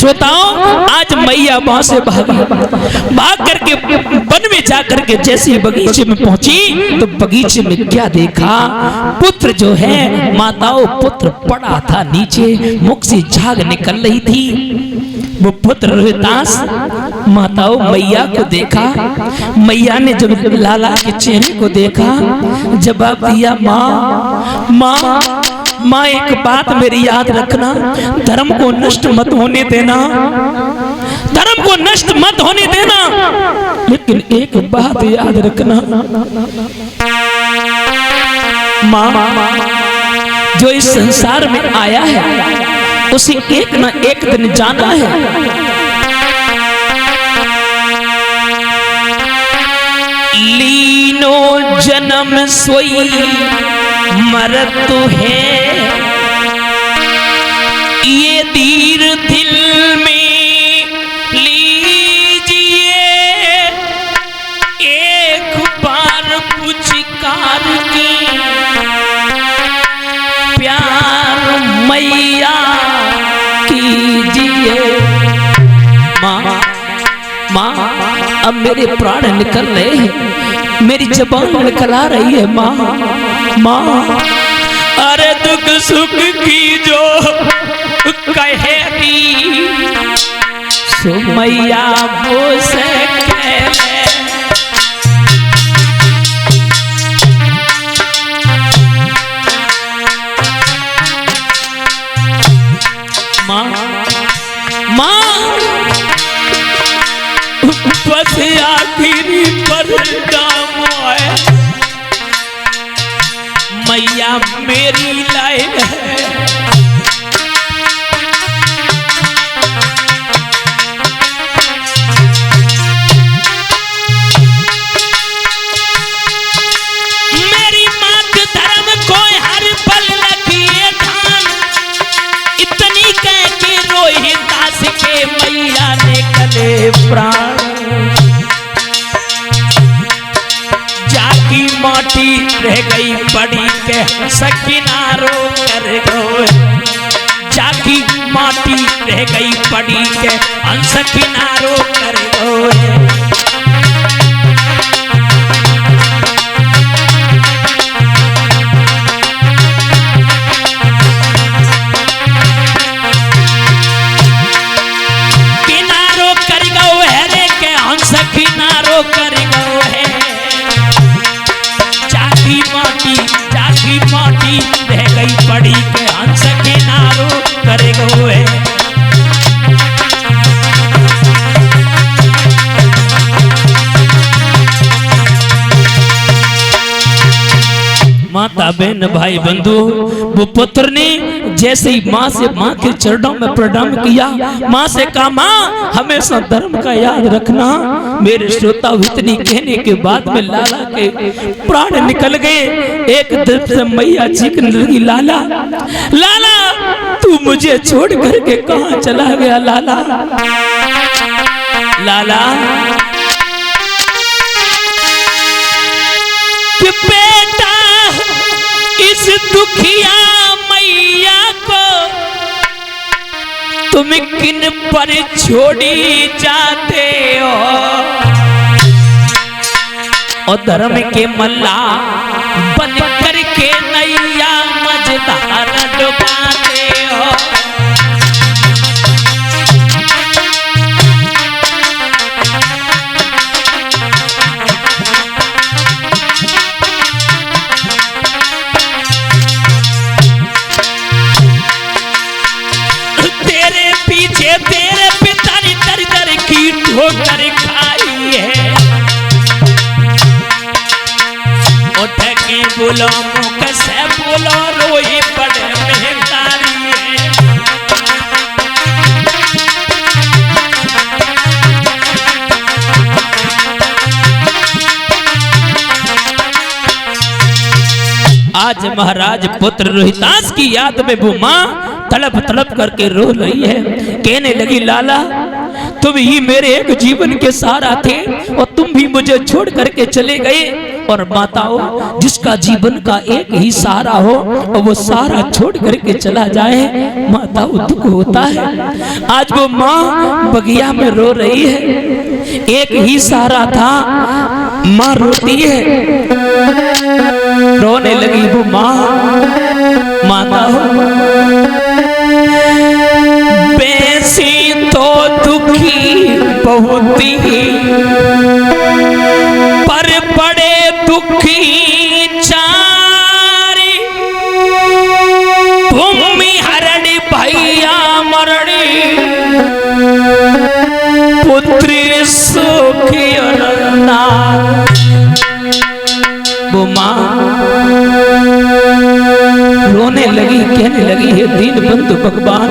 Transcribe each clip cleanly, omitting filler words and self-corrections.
श्रोताओं, आज मैया वहां से भाग करके वन में जा करके जैसे बगीचे में पहुंची तो बगीचे में क्या देखा, पुत्र जो है, माताओं पुत्र पड़ा था नीचे, मुख से झाग निकल रही थी। वो पुत्र रोहितास माताओं मैया को देखा। मैया ने जब लाला के चेहरे को देखा, जवाब दिया, माँ माँ माँ, एक बात मेरी याद रखना, धर्म को नष्ट मत होने देना, धर्म को नष्ट मत होने देना, लेकिन एक बात याद रखना माँ, जो इस संसार में आया है उसे एक ना एक दिन जाना है। लीनो जन्म सोई मरत है, ये धीर दिल में लीजिए, एक बार पुचकार की प्यार मैया कीजिए। माँ माँ, अब मेरे प्राण निकल रहे हैं, मेरी जबान निकल आ रही है माँ माँ। अरे दुख सुख की जो कहेगी सो मैया वो से कहे। माँ माँ, बस आखिरी परिणाम है, मैया मेरी लाइन है। मेरी मात धर्म को हर पल रखिए ध्यान, इतनी कह के रोहितास के मैया ने कले प्राण। जाकी माटी रह गई पड़ी के सकिनारो कर गो, जाकी माटी रह गई पड़ी के सकिनारो कर गो। किनारो कर गो है रे के हंस किनारो कर गो है, जाकी माटी रह गई पड़ी के हंस किनारो कर गो है। माता बहन भाई बंधु, वो पुत्र ने जैसे ही माँ से माँ के चरणों में प्रणाम किया, माँ से कहा माँ हमेशा धर्म का याद रखना। मेरे श्रोता इतनी कहने के बाद में लाला के प्राण निकल गए। एक दिन से मैया चीखने लगी, लाला लाला तू मुझे छोड़ करके कहाँ चला गया लाला। लाला बेटा इस दुखिया मैया को तुम किन पर छोड़ी जाते हो, और धर्म के मल्ला बन करके नैया मझधार डुबाते हो। तेरे पिता ने दर दर की ठोकर खाई है, उठ के बोलो मुख से बोलो रोई बड़े मेहतारी है। आज महाराज पुत्र रोहितास की याद में वो माँ तड़प तड़प करके रो रही है। कहने लगी, लाला तुम ही मेरे एक जीवन के सहारा थे और तुम भी मुझे छोड़ करके चले गए। और माताओं जिसका जीवन का एक ही सहारा हो और वो सहारा छोड़ करके चला जाए, माताओं दुख होता है। आज वो माँ बगिया में रो रही है, एक ही सहारा था, माँ रोती है, रोने लगी वो माँ। माताओं बेसी तो दुखी बहुत ही, पर बड़े दुखी चारी, भूमि हरणी भैया मरणी, पुत्री सुखी अनंदा। वो माँ रोने लगी, कहने लगी, है दीन बंधु भगवान,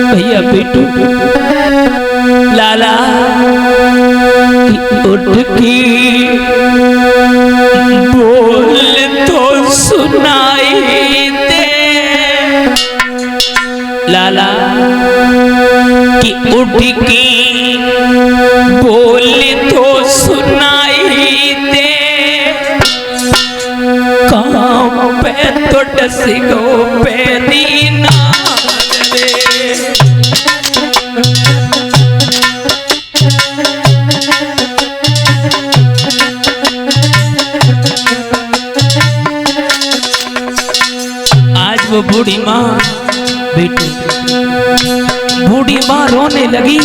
भैया बेटू लाला उठ की बोल तो सुनाई दे, लाला की उठ की बोल तो सुनाई दे, काम पे तो डसी गो पैनी ना रे। आज वो बूढ़ी माँ बेटू, बूढ़ी माँ रोने लगी,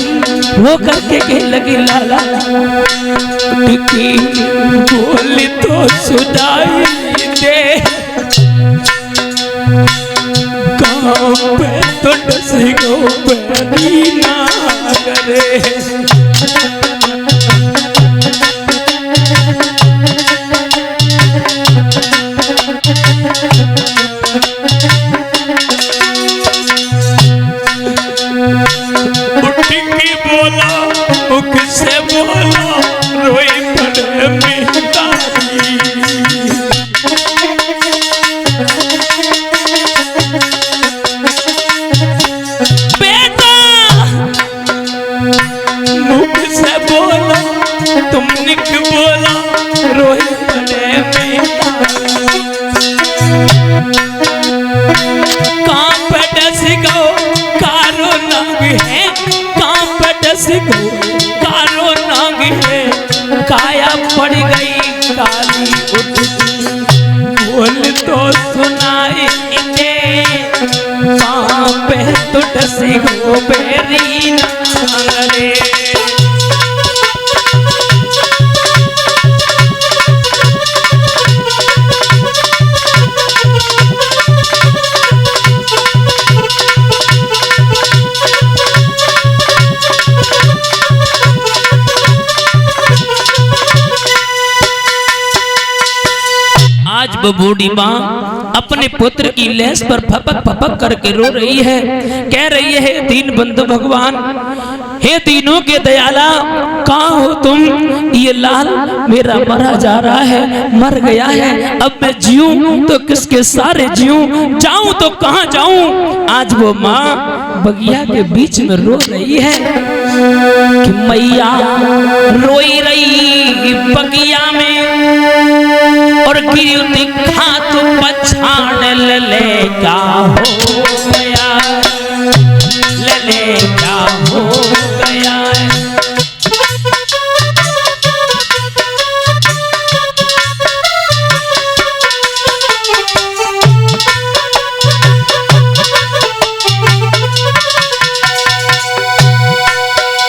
रो करके कहने लगी, लाला बोल तो सुनाई दे, गाँव पे तो डसी गो पैनी ना करे। उठ की बोला, मुख से बोला, रोई पड़े मितारी। बेटा मुख से बोला, तुम निक बोला, रोई पड़े मितारी। काम पे डस गो कारो नाग है, काम पे डस गो कारो नाग है, काया पड़ गई काली उठती, बोल तो सुनाई दे, काम पे तो डस गो बेरी नाग रे। आज वो बूढ़ी माँ अपने पुत्र की लेस पर फपक फपक करके रो रही है, कह रही है, दीन बंधु भगवान, हे तीनों के दयाला, कहाँ हो तुम? ये लाल मेरा मरा जा रहा है, मर गया है, अब मैं जीऊं तो किसके सारे जीऊं, जाऊं तो कहाँ जाऊं? आज वो माँ बगिया के बीच में रो रही है कि मैया रोई रही बगिया में, और गिर दिखा तो पछाड़ ले क्या हो गया, ले क्या हो गया।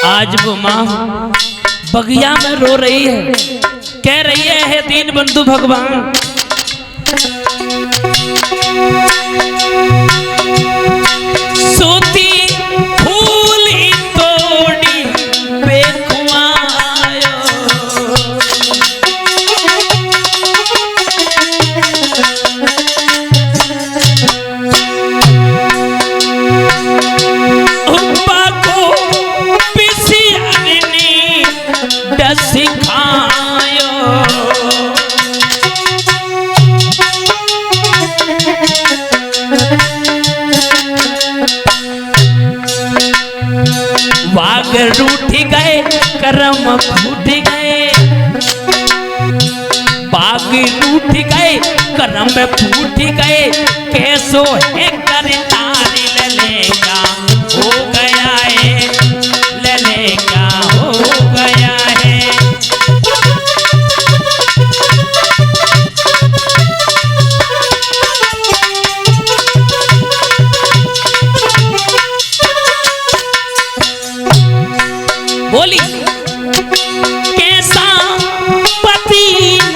आज वो माँ बगिया में रो रही है, कह रही है, हे दीन बंधु भगवान, सोती फूली तोड़ी बेखुआयो, उम्बा को पिसियानी डसी खायो, वाग रूठ गए, कर्म फूट गए, भाग रूठ गए, कर्म फूट गए, कैसो है करतारी लले का हो गया है, लले का हो गया है। बोली कैसा पति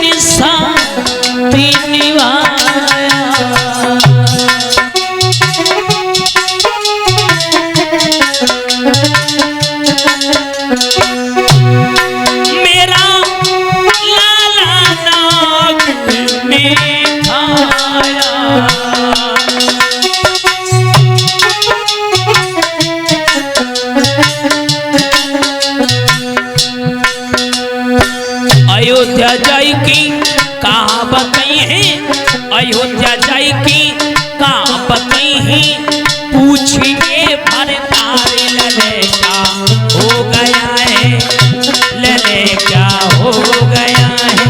निशाती निभाया, मेरा लाला नाग ने खाया। अयोध्या जाई की कहा बताई है, अयोध्या जाई की कहा बताई है, पूछिए भरतारी लले क्या हो गया है, लले क्या हो गया है।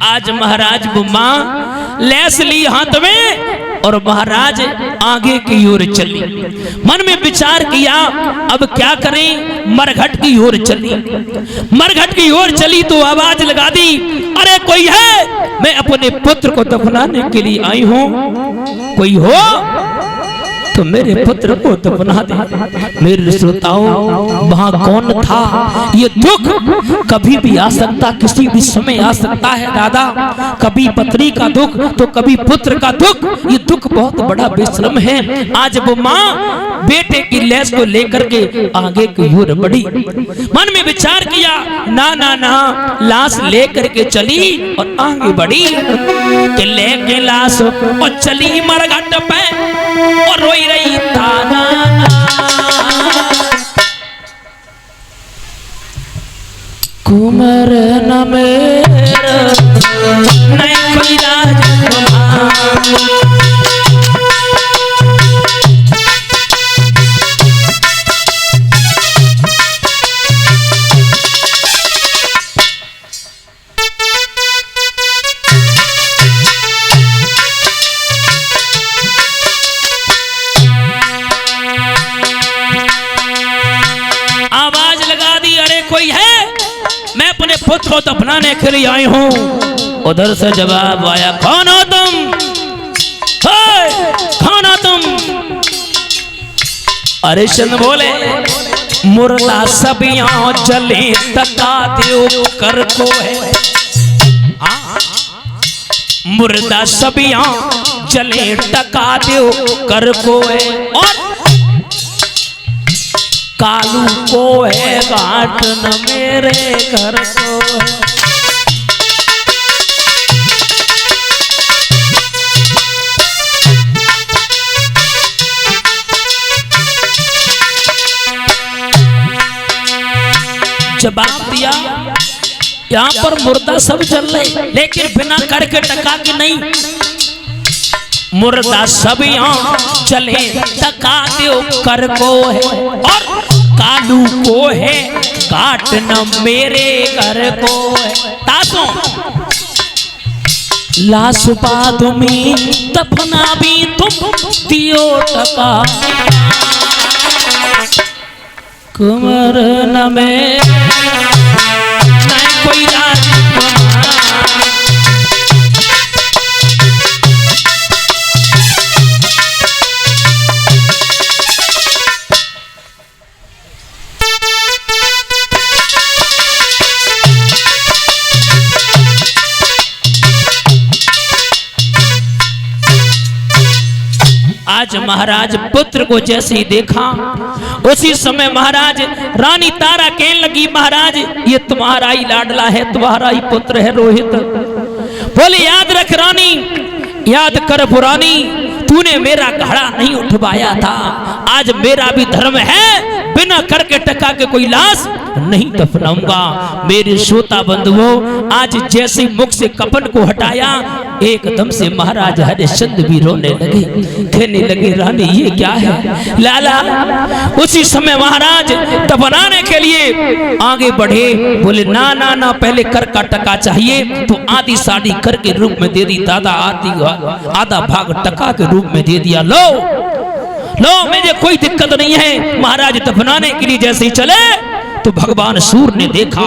आज महाराज बुम्मा लैस ली हाथ में और महाराज आगे की ओर चली। मन में विचार किया अब क्या करें, मरघट की ओर चली। मरघट की ओर चली तो आवाज लगा दी, अरे कोई है, मैं अपने पुत्र को दफनाने के लिए आई हूं, कोई हो तो मेरे पुत्र को दफना दे। मेरे श्रोताओं, वहां कौन था? ये दुख कभी भी आ सकता, किसी भी समय आ सकता है दादा। कभी पत्नी का दुख तो कभी पुत्र का दुख, ये दुख बहुत बड़ा बेशर्म है। आज वो माँ बेटे की लैस को लेकर के आगे की ओर बढ़ी। मन में विचार किया, ना ना ना, लाश लेकर के चली और आगे बढ़ी। लेके लाश और चली मरघट पे और रोई रही ताना, कुमार न मेरा नहीं कोई राजकुमार। पुत्र को दफनाने के लिए आई हूं। उधर से जवाब आया, कौन हो तुम? कौन हो तुम? अरे चंद बोले, मुर्दा सब यहाँ जले तका दो कर को है। मुर्दा सब यहाँ जले टका दो कर को है, और कालू को है घाट न मेरे घर को है। जवाब दिया, यहाँ पर मुर्दा सब जल रहे, लेकिन बिना करके टका के नहीं। मुर्दा सब यहाँ चले टका दो कर को है, और कालू को है घाट न मेरे घर को है। तासों लाश बाद में दफना भी तुम दियो टका, कुमार न में नहीं कोई राजकुमार। आज महाराज पुत्र को जैसे ही देखा, उसी समय महाराज रानी तारा कहने लगी, महाराज ये तुम्हारा ही लाडला है, तुम्हारा ही पुत्र है रोहित। बोले याद रख रानी, याद कर पुरानी, तूने मेरा घड़ा नहीं उठवाया था। आज मेरा भी धर्म है, बिना करके टका के कोई लाश नहीं दफनाऊंगा। मेरे श्रोता बंधुओं, आज जैसे मुख से कफन को हटाया, एकदम से महाराज हरिश्चंद्र भी रोने लगे, कहने लगे रानी ये क्या है। लाला उसी समय महाराज दफनाने के लिए आगे बढ़े, बोले ना ना ना, पहले कर का टका चाहिए, तो आधी साड़ी कर के रूप में दे दी दादा, आधा भाग टका के रूप में दे दिया। लो मुझे कोई दिक्कत नहीं है। महाराज दफनाने के लिए जैसे ही चले तो भगवान सूर्य ने देखा,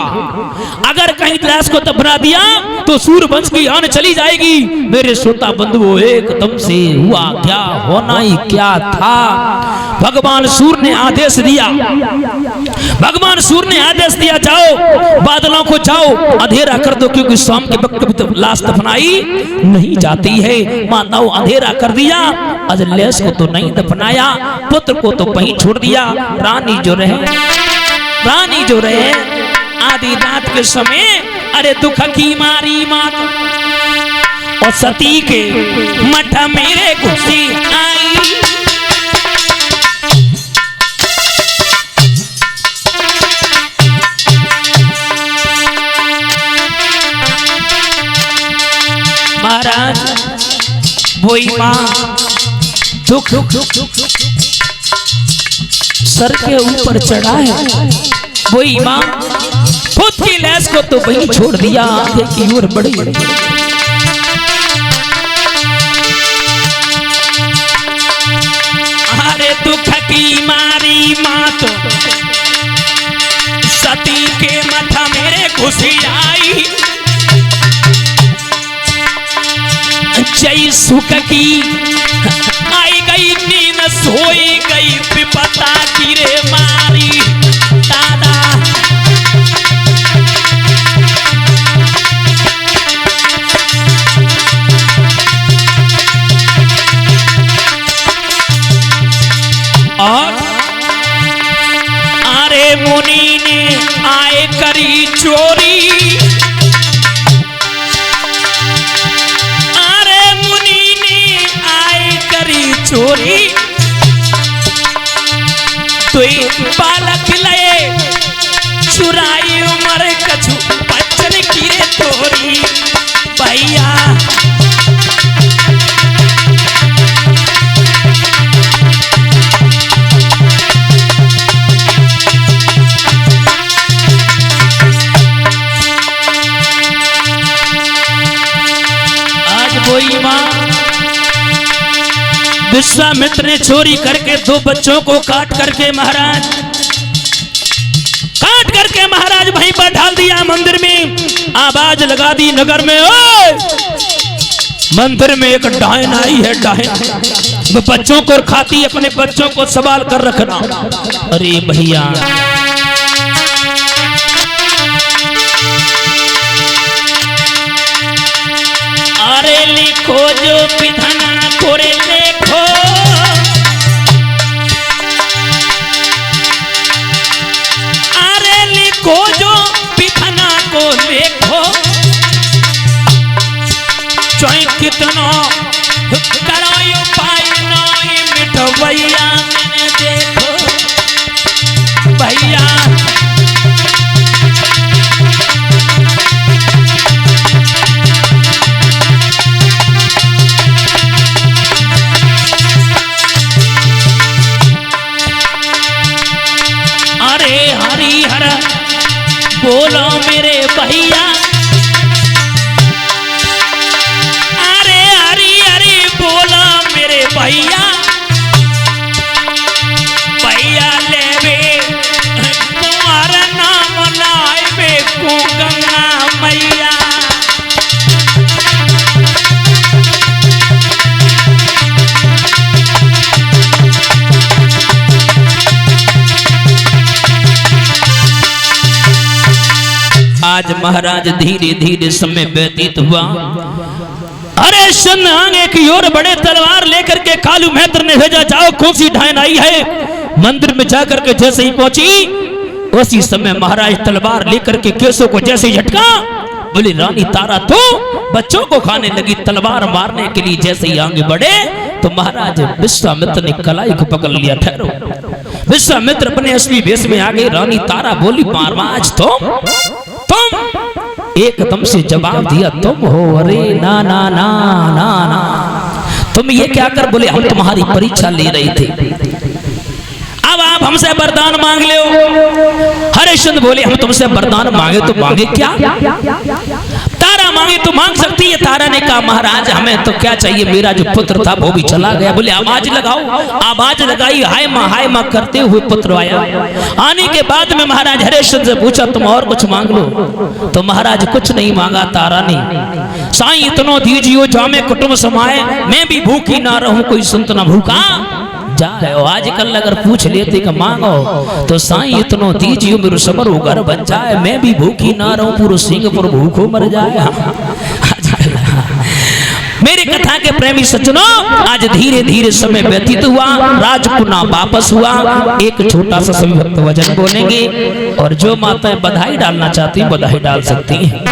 अगर कहीं लाश को दफना दिया तो सूर्य वंश की आन चली जाएगी। मेरे श्रोता बंधुओं, एकदम से हुआ क्या, होना ही क्या था। भगवान सूर्य ने आदेश दिया, भगवान सूर्य ने आदेश दिया, जाओ बादलों को जाओ अंधेरा कर दो, क्योंकि शाम के वक्त तो लाश दफनाई नहीं जाती है। माताओं अंधेरा कर दिया, अजलेश को तो नहीं दफनाया, पुत्र को तो वहीं छोड़ दिया। रानी जो रहे आधी रात के समय, अरे दुख की मारी मात और सती के मठ मेरे घुसी आई। महाराज वही मां दुख सर के ऊपर चढ़ा है, वही मां खुद की लाश को तो वहीं छोड़ दिया, आगे की ओर बढ़ी। अरे दुख की मारी मात सती के मथा मेरे घुसी आई। जय सुख की आई गई नींद, सोई गई विपता की रे मारी दादा। और अरे मुनि ने आए करी चोरी, चोरी तुई बालक लये चुराई उमर कछु बच्चन की रे तोरी भैया। आज वही मां विश्वामित्र ने चोरी करके 2 बच्चों को काट करके महाराज वहीं पर ढाल दिया मंदिर में। आवाज लगा दी नगर में, ओए मंदिर में एक डायन आई है, डायन वो बच्चों को खाती, अपने बच्चों को संभाल कर रखना। अरे भैया अरे लिखो जो विधाना कोरे लेखो, अरे लिखो जो विधाना को लेखो, चाहे कितना करो उपाय नहीं मिठवैया मैंने देखो भैया। बोलो मेरे भैया, अरे हरी हरी बोलो मेरे भैया। भैया लेवे तुम्हारा नाम लाए को गंगा मैया। आज महाराज धीरे धीरे समय व्यतीत हुआ। अरे शन आगे की ओर बड़े तलवार लेकर के कालू महत्र ने भेजा, जाओ कौन-सी डायन आई है। मंदिर में जाकर के जैसे ही पहुंची, उसी समय महाराज तलवार लेकर के केसों को जैसे झटका, बोली रानी तारा तो बच्चों को खाने लगी। तलवार मारने के लिए जैसे ही आगे बढ़े तो महाराज विश्वामित्र ने कलाई को पकड़ लिया। ठहरो विश्वामित्र अपने असली वेश में आ गए। रानी तारा बोली महाराज तुम एकदम से जवाब दिया तुम हो? अरे ना ना ना ना ना, तुम ये क्या कर? बोले हम तुम्हारी परीक्षा ले रहे थे, अब आप हमसे वरदान मांग लो। हरिश्चंद्र बोले हम तुमसे वरदान मांगे तो मांगे क्या? तारा मांगे तो मांग सकती है। तारा ने कहा महाराज हमें तो क्या चाहिए, मेरा जो पुत्र था वो भी चला गया। बोले आवाज लगाओ। आवाज लगाई, हाय माँ करते हुए पुत्र आया। आने के बाद में महाराज हरिश्चंद्र से पूछा तुम और कुछ मांग लो? तो महाराज कुछ नहीं मांगा तारा ने। साईं इतनो दीजियो जामे कुटुंब समाए, मैं भी भूखी ना रहूं कोई संत ना भूखा जाए। आजकल अगर पूछ लेते कि मांगो तो साईं इतनो दीजियो मेरे सबर घर बन जाए, मैं भी भूखी ना रहूं पूरा सिंह पर भूखो मर जाए। मेरी कथा के प्रेमी सज्जनों, आज धीरे धीरे समय व्यतीत हुआ, राजपुना वापस हुआ। एक छोटा सा सभी भक्त वचन बोलेंगे और जो माताएं बधाई डालना चाहती बधाई डाल सकती हैं।